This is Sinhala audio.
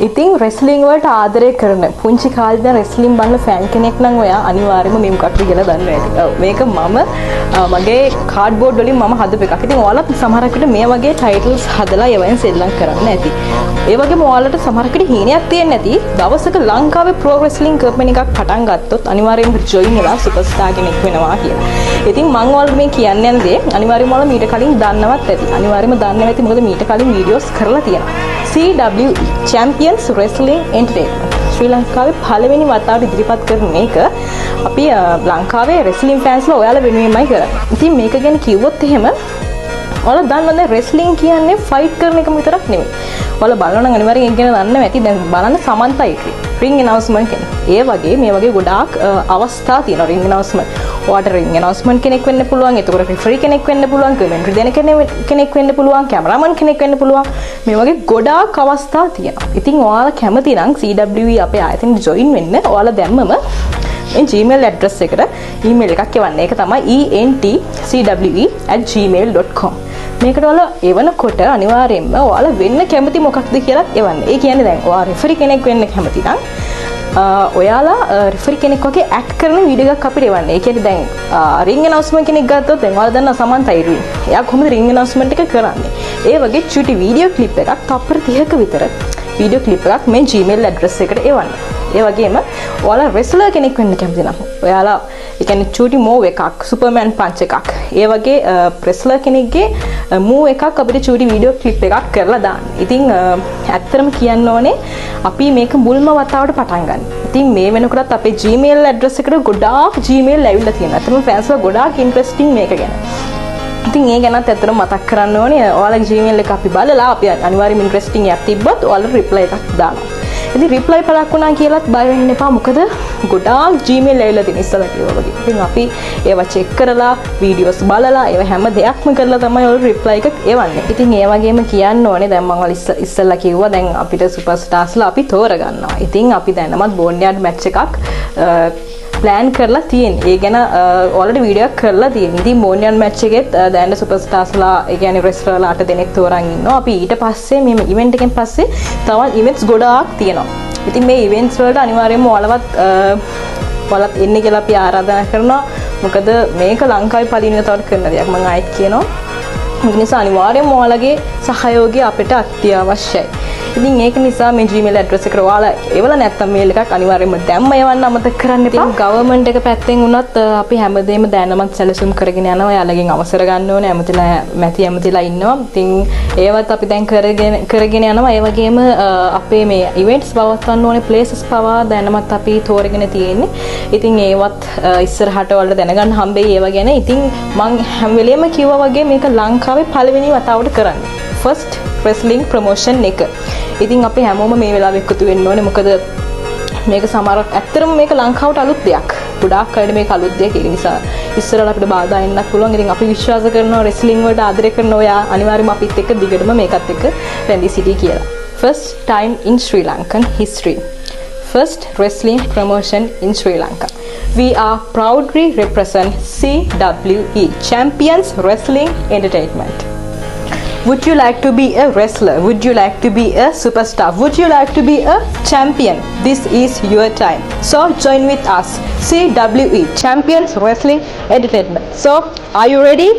ඉතින් රෙස්ලිං වලට ආදරය කරන පුංචි කාලේ ඉඳන් රෙස්ලිං බලන ෆෑන් කෙනෙක් නම් ඔයා අනිවාර්යයෙන්ම මේ කට්ටිය කියලා දන්නවා ඇති. ඔව් මේක මම මගේ කාඩ්බෝඩ් වලින් මම හදපු එකක්. ඉතින් ඔයාලත් සමහරක් විට මේ වගේ ටයිටල්ස් හදලා ඒවෙන් සෙල්ලම් කරන්න ඇති. ඒ වගේම ඔයාලට සමහරක් විට හීනයක් තියෙන්නේ නැති දවසක ලංකාවේ ප්‍රෝ රෙස්ලිං කම්පැනි එකක් පටන් ගත්තොත් අනිවාර්යයෙන්ම ජොයින් වෙලා සුපර්ස්ටාර් කෙනෙක් වෙනවා කියලා. ඉතින් මම ඔයාලට මේ කියන්න යන දේ අනිවාර්යයෙන්ම ඔයාලා මීට කලින් දන්නවත් ඇති. අනිවාර්යයෙන්ම දන්නවා ඇති මොකද මීට කලින් වීඩියෝස් කරලා තියෙනවා. CWE Champions Wrestling Entertainment ශ්‍රී ලංකාවේ පළවෙනි වතාවට ඉදිරිපත් කරන මේක අපි ලංකාවේ රෙස්ලිං ෆෑන්ස්ලා ඔයාලා වෙනුවෙන්මයි කරන්නේ. ඉතින් මේක ගැන කිව්වොත් එහෙම ඔයාලා දන්නවද රෙස්ලිං කියන්නේ ෆයිට් කරන එකම විතරක් නෙමෙයි. ඔයාලා බලනවා නම් අනිවාර්යෙන් ඒක ගැන දන්නවා ඇති. දැන් බලන්න සමන්තයි රින්ග් ඇනවුස්මන්ට් කියන්නේ. ඒ වගේ මේ වගේ ගොඩාක් අවස්ථා තියෙනවා රින්ග් ඇනවුස්මන්ට්. ඔයාට රින්ග් ඇනවුස්මන්ට් කෙනෙක් වෙන්න පුළුවන්. එතකොට රිෆරි කෙනෙක් වෙන්න පුළුවන්. කමෙන්ටරි දෙන කෙනෙක් වෙන්න පුළුවන්. කැමරාමන් කෙනෙක් වෙන්න පුළුවන්. මේ වගේ ගොඩාක් අවස්ථා තියෙනවා. ඉතින් ඔයාලා කැමති නම් CWE අපේ ආයතනයට ජොයින් වෙන්න ඔයාලා දැම්මම මේ Gmail address එකට email එකක් එවන්න. ඒක තමයි entcwe@gmail.com. මේකට ඔයාලා එවනකොට අනිවාර්යයෙන්ම ඔයාලා වෙන්න කැමති මොකක්ද කියලා එවන්න. ඒ කියන්නේ දැන් ඔයා රිෆරි කෙනෙක් වෙන්න කැමති නම් ඔයාලා රිෆරි කෙනෙක් වගේ ඇක්ට් කරන වීඩියෝ එකක් අපිට එවන්න. ඒ කියන්නේ දැන් රින්ග් ඇනවුස්මන්ට් කෙනෙක් ගත්තොත් දැන් ඔයාලා දන්නා සමන්ත ඉරුයි. එයා කොහොමද රින්ග් ඇනවුස්මන්ට් එක කරන්නේ? ඒ වගේ චුටි වීඩියෝ ක්ලිප් එකක් තප්පර 30ක විතර වීඩියෝ ක්ලිප් එකක් මේ Gmail address එකට එවන්න. ඒ වගේම ඔයාලා රෙස්ලර් කෙනෙක් වෙන්න කැමති නම් ඔයාලා ඒ කියන්නේ චූටි මූව් එකක් සුපර්මෑන් පන්ච් එකක් ඒ වගේ රෙස්ලර් කෙනෙක්ගේ මූව් එකක් අපිට චූටි වීඩියෝ ක්ලිප් එකක් කරලා දාන්න. ඉතින් ඇත්තටම කියන්න ඕනේ අපි මේක මුල්ම වතාවට පටන් ගන්න. ඉතින් මේ වෙනකොටත් අපේ Gmail address එකට ගොඩාක් Gmail ඇවිල්ලා තියෙනවා. ඇත්තටම ෆෑන්ස්ලා ගොඩාක් ඉන්ටරෙස්ටිං මේක ගැන. ඉතින් ඒ ගැනත් ඇත්තටම මතක් කරන්න ඕනේ. ඔයාලගේ Gmail එක අපි බලලා අපි අනිවාර්යයෙන්ම ඉන්ටරෙස්ටිං එකක් තිබ්බත් ඔයාලා රිප්ලයි එකක් දානවා. ඉතින් රිප්ලයි පළක් වුණා කියලාත් බය වෙන්න එපා. මොකද ගොඩාක් Gmail ඇවිල්ලා තියෙන ඉස්සලා කිව්වා වගේ. ඉතින් අපි ඒවා චෙක් කරලා වීඩියෝස් බලලා ඒව හැම දෙයක්ම කරලා තමයි ඔයාලා රිප්ලයි එක එවන්නේ. ඉතින් ඒ වගේම කියන්න ඕනේ දැන් මම ඔයාලා ඉස්සලා කිව්වා දැන් අපිට සුපර්ස්ටාර්ස්ලා අපි තෝරගන්නවා. ඉතින් අපි දැනමත් බෝන්යාඩ් මැච් එකක් ප්ලෑන් කරලා තියෙන්නේ. ඒ ගැන ඔයාලට වීඩියෝ එකක් කරලා තියෙනවා. ඉතින් බෝන්යාඩ් මැච් එකෙත් දැන් සුපර්ස්ටාර්ස්ලා ඒ කියන්නේ රෙස්ලර්ලා 8 දෙනෙක් තෝරන් ඉන්නවා. අපි ඊට පස්සේ මේ ඉවෙන්ට් එකෙන් පස්සේ තවත් ඉවෙන්ට්ස් ගොඩාක් තියෙනවා. ඉතින් මේ ඉවෙන්ට්ස් වලට අනිවාර්යයෙන්ම ඔයාලත් එන්න කියලා අපි ආරාධනා කරනවා. මොකද මේක ලංකාවේ පළවෙනි වතාවට කරන දෙයක්. මම ආයෙත් කියනවා. ඒ නිසා අනිවාර්යයෙන්ම ඔයාලගේ සහයෝගය අපිට අත්‍යවශ්‍යයි. ඉතින් ඒක නිසා මේ Gmail address එකට ඔයාලා එවලා නැත්තම් මේල් එකක් අනිවාර්යයෙන්ම දැම්ම යවන්න අමතක කරන්න එපා. ඉතින් ගවර්න්මන්ට් එක පැත්තෙන් වුණත් අපි හැමදේම දැනමත් සැලසුම් කරගෙන යනවා. ඔයාලගෙන් අවසර ගන්න ඕනේ. ඇමතිලා ඉන්නවා. ඉතින් ඒවත් අපි දැන් කරගෙන යනවා. ඒ වගේම අපේ මේ events පවත්වන්න ඕනේ places පවා දැනමත් අපි තෝරගෙන තියෙන්නේ. ඉතින් ඒවත් ඉස්සරහට ඔයාලට දැනගන්න හම්බෙයි ඒව ගැන. ඉතින් මම හැම වෙලේම කිව්වා වගේ මේක ලංකාවේ පළවෙනි වතාවට කරන්නේ. first wrestling promotion එක. ඉතින් අපි හැමෝම මේ වෙලාවෙ එකතු වෙන්න ඕනේ. මොකද මේක සමහරක් ඇත්තටම මේක ලංකාවට අලුත් දෙයක්. ගොඩාක් අයට මේක අලුත් දෙයක්. ඒ නිසා ඉස්සරහට අපිට බාධා එන්නත් පුළුවන්. ඉතින් අපි විශ්වාස කරනවා wrestling වලට ආදරය කරන ඔයා අනිවාර්යයෙන්ම අපිත් එක්ක දිගටම මේකත් එක්ක රැඳී සිටී කියලා. First time in Sri Lankan history. First wrestling promotion in Sri Lanka. We are proudly represent CWE Champions Wrestling Entertainment. Would you like to be a wrestler? Would you like to be a superstar? Would you like to be a champion? This is your time. So join with us. CWE Champions Wrestling Entertainment. So are you ready?